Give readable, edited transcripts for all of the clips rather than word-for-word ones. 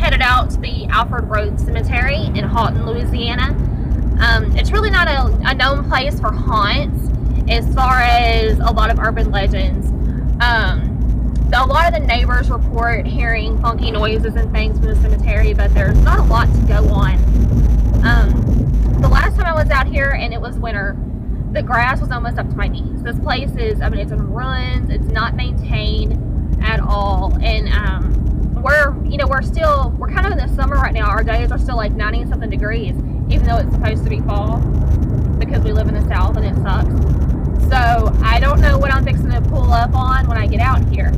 headed out to the Alfred Road Cemetery in Houghton, Louisiana. It's really not a known place for haunts as far as a lot of urban legends. A lot of the neighbors report hearing funky noises and things from the cemetery, but there's not a lot to go on. The last time I was out here, and it was winter, the grass was almost up to my knees. This place is, I mean, it's in ruins, it's not maintained at all, and we're kind of in the summer right now. Our days are still like 90 something degrees, even though it's supposed to be fall, because we live in the South and it sucks. So I don't know what I'm fixing to pull up on when I get out here.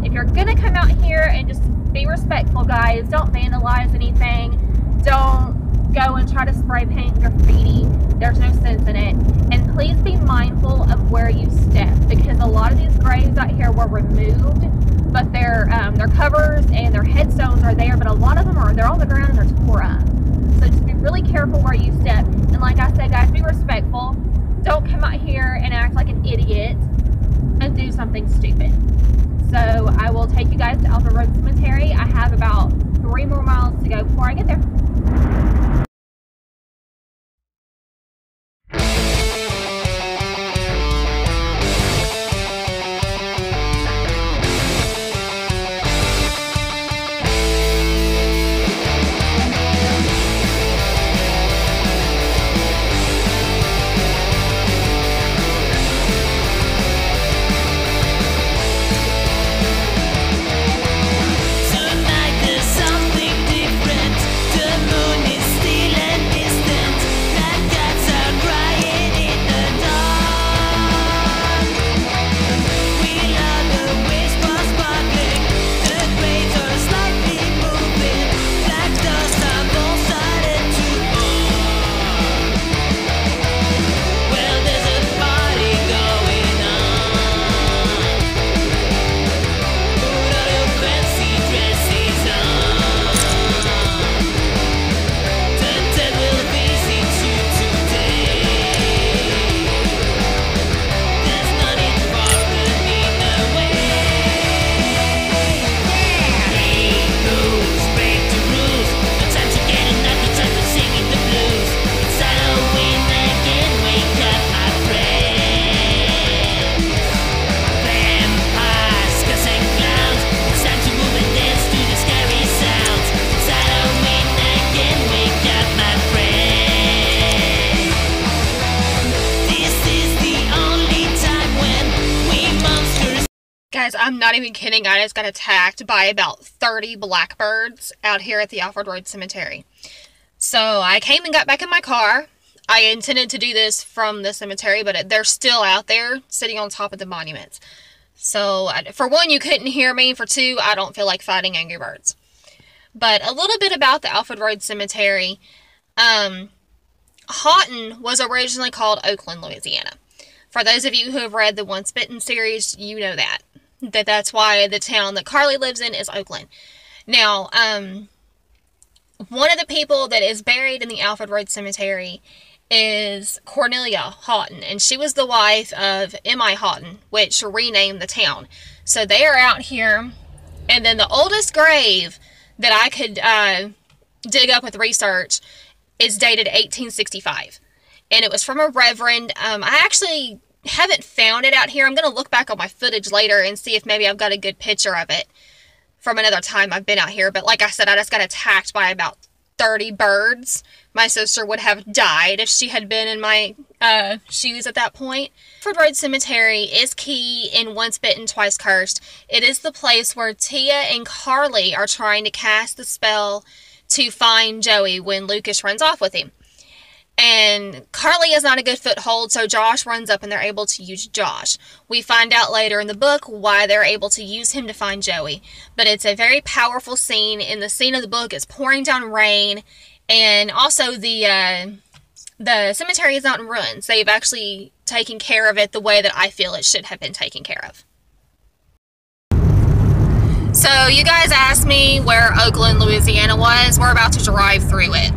If you're gonna come out here, and just be respectful, guys. Don't vandalize anything. Don't go and try to spray paint graffiti. There's no sense in it. And please be mindful of where you step, because a lot of these graves out here were removed, but their covers and their headstones are there, but a lot of them they're on the ground and they're tore up. So just be really careful where you step. And like I said, guys, be respectful. Don't come out here and act like an idiot and do something stupid. So I will take you guys to Alfred Road Cemetery. I have about 3 more miles to go before I get there. Guys, I'm not even kidding. I just got attacked by about 30 blackbirds out here at the Alfred Road Cemetery. So I came and got back in my car. I intended to do this from the cemetery, but they're still out there sitting on top of the monuments. So for one, you couldn't hear me. For two, I don't feel like fighting angry birds. But a little bit about the Alfred Road Cemetery. Houghton was originally called Oakland, Louisiana. For those of you who have read the Once Bitten series, you know that's why the town that Carly lives in is Oakland. Now, one of the people that is buried in the Alfred Road Cemetery is Cornelia Houghton, and she was the wife of M.I. Houghton, which renamed the town. So they are out here, and then the oldest grave that I could dig up with research is dated 1865, and it was from a reverend. I actually haven't found it out here. I'm going to look back on my footage later and see if maybe I've got a good picture of it from another time I've been out here. But like I said, I just got attacked by about 30 birds. My sister would have died if she had been in my shoes at that point. Alfred Road Cemetery is key in Once Bitten, Twice Cursed. It is the place where Tia and Carly are trying to cast the spell to find Joey when Lucas runs off with him. And Carly is not a good foothold, so Josh runs up and they're able to use Josh. We find out later in the book why they're able to use him to find Joey. But it's a very powerful scene. In the scene of the book, it's pouring down rain. And also the cemetery is not in ruins. They've actually taken care of it the way that I feel it should have been taken care of. So you guys asked me where Oakland, Louisiana was. We're about to drive through it.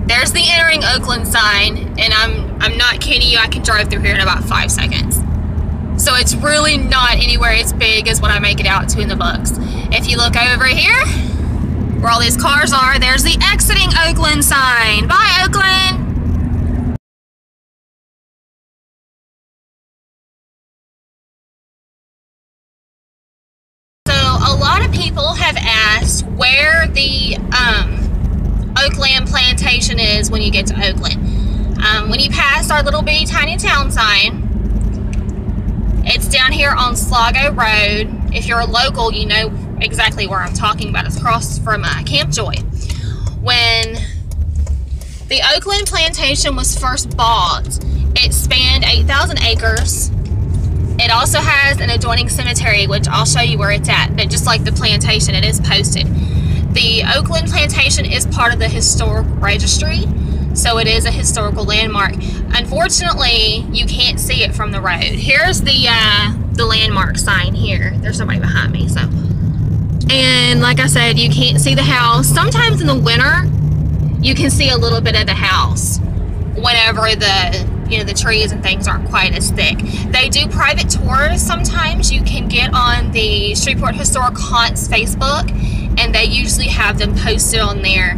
There's the entering Oakland sign, and I'm not kidding you, I can drive through here in about 5 seconds. So it's really not anywhere as big as what I make it out to in the books. If you look over here, where all these cars are, there's the exiting Oakland sign. Bye, Oakland! So a lot of people have asked where the Oakland plantation is when you get to Oakland. When you pass our little bitty tiny town sign, it's down here on Slago Road. If you're a local, you know exactly where I'm talking about. It's across from Camp Joy. When the Oakland plantation was first bought, it spanned 8,000 acres. It also has an adjoining cemetery, which I'll show you where it's at, but just like the plantation, it is posted. The Oakland plantation is part of the historic registry, so it is a historical landmark. Unfortunately, you can't see it from the road. Here's the landmark sign here. There's somebody behind me, so. And like I said, you can't see the house. Sometimes in the winter, you can see a little bit of the house whenever the trees and things aren't quite as thick. They do private tours sometimes. You can get on the Shreveport Historic Haunts Facebook, and they usually have them posted on there.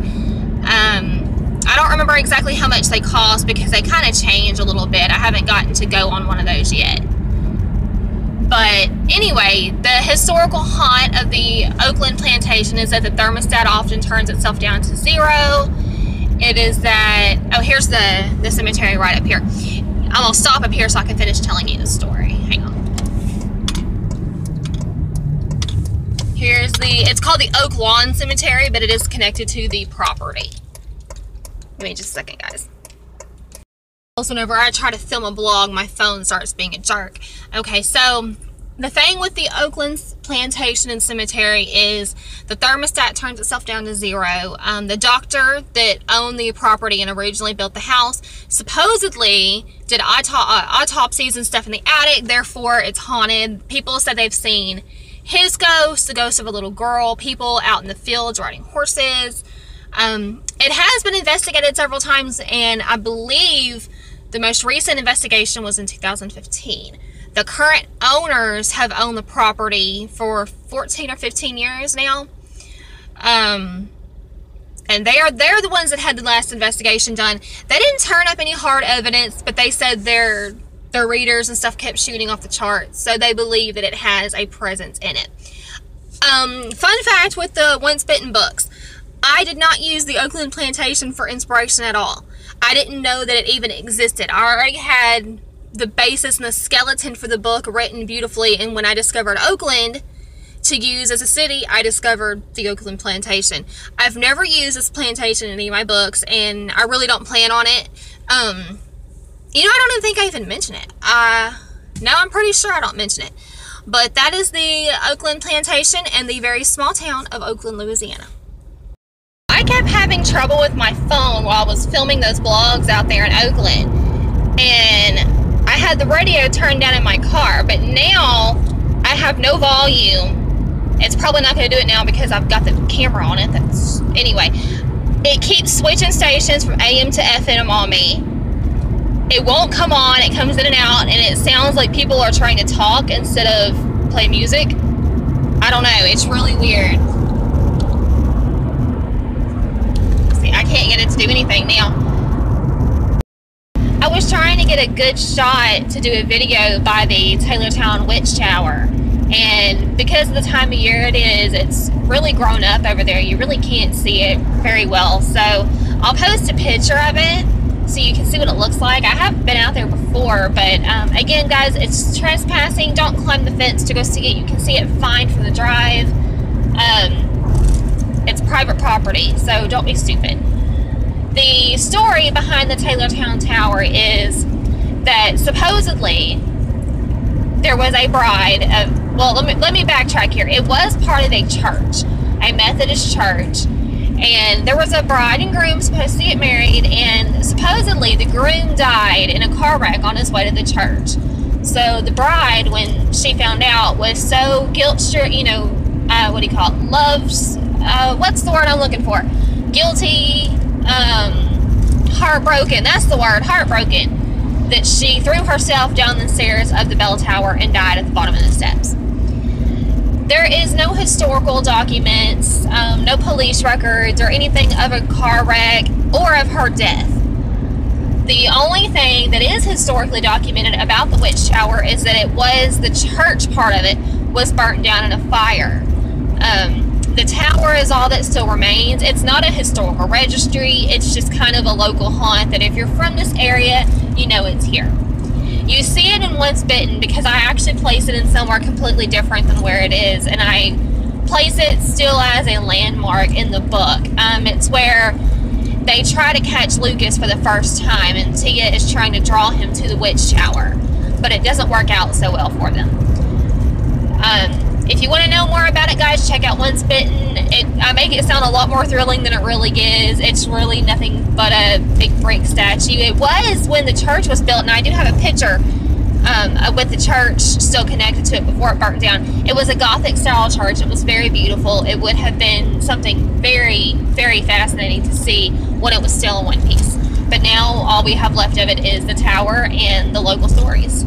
I don't remember exactly how much they cost because they kind of change a little bit. I haven't gotten to go on one of those yet. But anyway, the historical haunt of the Oakland plantation is that the thermostat often turns itself down to 0. It is that, oh, here's the cemetery right up here. I'm going to stop up here so I can finish telling you the story. Hang on. Here's it's called the Oak Lawn Cemetery, but it is connected to the property. Give me just a second, guys. Also, whenever I try to film a vlog, my phone starts being a jerk. Okay, so the thing with the Oakland plantation and cemetery is the thermostat turns itself down to 0. The doctor that owned the property and originally built the house supposedly did autopsies and stuff in the attic, therefore it's haunted. People said they've seen his ghost, the ghost of a little girl, people out in the fields riding horses. It has been investigated several times, and I believe the most recent investigation was in 2015. The current owners have owned the property for 14 or 15 years now. And they're the ones that had the last investigation done. They didn't turn up any hard evidence, but they said their readers and stuff kept shooting off the charts, so they believe that it has a presence in it. Fun fact with the Once Bitten books, I did not use the Oakland plantation for inspiration at all. I didn't know that it even existed. I already had the basis and the skeleton for the book written beautifully, and when I discovered Oakland to use as a city, I discovered the Oakland plantation. I've never used this plantation in any of my books, and I really don't plan on it. You know, I don't even think I even mention it. No, I'm pretty sure I don't mention it. But that is the Oakland plantation and the very small town of Oakland, Louisiana. I kept having trouble with my phone while I was filming those vlogs out there in Oakland, and I had the radio turned down in my car, but now I have no volume. It's probably not going to do it now because I've got the camera on it. Anyway, it keeps switching stations from AM to FM on me. It won't come on, it comes in and out, and it sounds like people are trying to talk instead of play music. I don't know, it's really weird. I can't get it to do anything now. I was trying to get a good shot to do a video by the Taylortown Witch Tower, and because of the time of year it is, it's really grown up over there. You really can't see it very well, so I'll post a picture of it so you can see what it looks like. I haven't been out there before, but again, guys, it's trespassing. Don't climb the fence to go see it. You can see it fine from the drive. It's private property, so don't be stupid. The story behind the Taylortown Tower is that supposedly there was a bride of, well, let me backtrack here. It was part of a church, a Methodist church, and there was a bride and groom supposed to get married, and supposedly the groom died in a car wreck on his way to the church. So the bride, when she found out, was so guilt-stricken, you know, what do you call it? What's the word I'm looking for? Guilty, heartbroken. That's the word, heartbroken. That she threw herself down the stairs of the bell tower and died at the bottom of the steps. There is no historical documents, no police records or anything of a car wreck or of her death. The only thing that is historically documented about the witch tower is that it was, the church part of it was burnt down in a fire. The tower is all that still remains. It's not a historical registry. It's just kind of a local haunt that if you're from this area, you know it's here. You see it in Once Bitten because I actually place it in somewhere completely different than where it is, and I place it still as a landmark in the book. It's where they try to catch Lucas for the first time, and Tia is trying to draw him to the witch tower, but it doesn't work out so well for them. If you want to know more about it, guys, check out Once Bitten. I make it sound a lot more thrilling than it really is. It's really nothing but a big brick statue. It was when the church was built, and I do have a picture with the church still connected to it before it burnt down. It was a Gothic style church. It was very beautiful. It would have been something very, very fascinating to see when it was still in one piece. But now all we have left of it is the tower and the local stories.